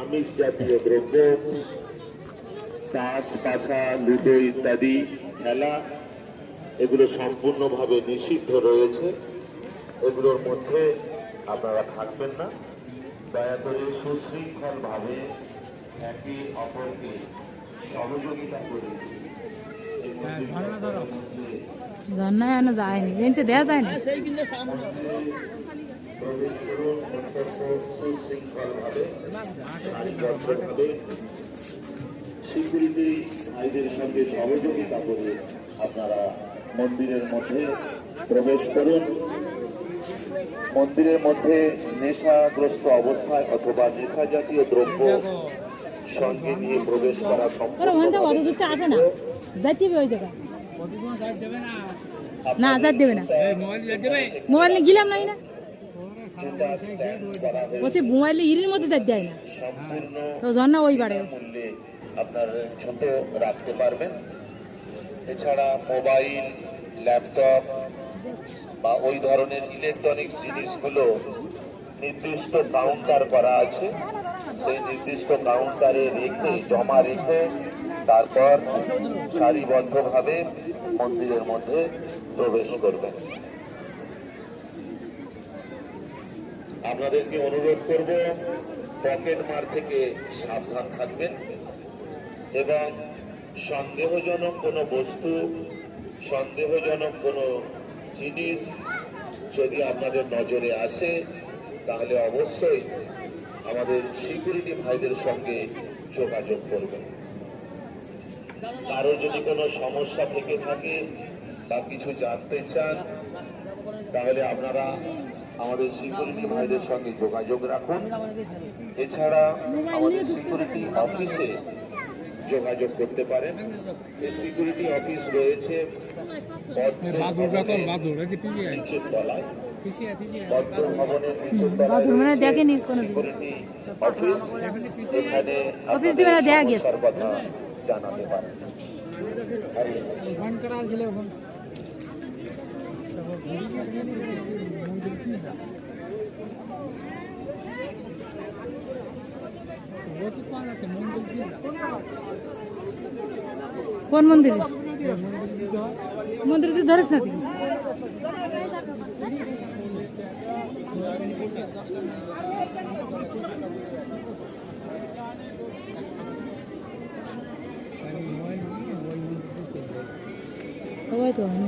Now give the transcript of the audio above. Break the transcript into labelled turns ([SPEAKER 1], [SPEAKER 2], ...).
[SPEAKER 1] আমিষ জাতীয় দ্রব্য, তাস, পাশা, লুডো ইত্যাদি খেলা এগুলো সম্পূর্ণভাবে নিষিদ্ধ রয়েছে। এগুলোর মধ্যে আপনারা থাকবেন না। দয়া করে সুশৃঙ্খলভাবে একে অপরকে সহযোগিতা করে
[SPEAKER 2] যায়নি এনতে দেওয়া যায় না।
[SPEAKER 1] সিকিউরিটি ভাইদের সঙ্গে সহযোগিতা করে আপনারা মন্দিরের মধ্যে প্রবেশ করুন। মন্দিরের মধ্যে নেশাগ্রস্ত অবস্থায় অথবা নেশা জাতীয় দ্রব্য সঙ্গে নিয়ে প্রবেশ করা সম্পূর্ণ
[SPEAKER 2] না যাত দেবে না, মোবাইল নিয়ে গেলাম নাই না, বলছি মোবাইলে ইরির মধ্যে যাত দেয় না তো জন্য ওই বাড়ে
[SPEAKER 1] আপনার ছোট রাখতে পারবেন। এছাড়া মোবাইল, ল্যাপটপ বা ওই ধরনের ইলেকট্রনিক জিনিসগুলো নির্দিষ্ট কাউন্টার করা আছে, সেই নির্দিষ্ট কাউন্টারে রেখে জমা রেখে তারপর সারিবদ্ধভাবে মন্দিরের মধ্যে প্রবেশ করবেন। আপনাদেরকে অনুরোধ করব পকেট মার থেকে সাবধান থাকবেন এবং সন্দেহজনক কোনো বস্তু, সন্দেহজনক কোনো জিনিস যদি আপনাদের নজরে আসে তাহলে অবশ্যই আমাদের সিকিউরিটি ভাইদের সঙ্গে যোগাযোগ করবেন। কারো যদি কোনো সমস্যা থেকে থাকে বা কিছু জানতে চান তাহলে আপনারা আমাদের সিকিউরিটি ভাইদের সঙ্গে যোগাযোগ রাখুন। এছাড়া আমাদের সিকিউরিটি অফিসে যোগাযোগ করতে পারেন। এই সিকিউরিটি অফিস রয়েছে
[SPEAKER 2] দেখেনি
[SPEAKER 1] জানাতে পারেন।
[SPEAKER 2] কোন মন্দির? মন্দির তো ধরেছ না তুই? সবাই তো আমি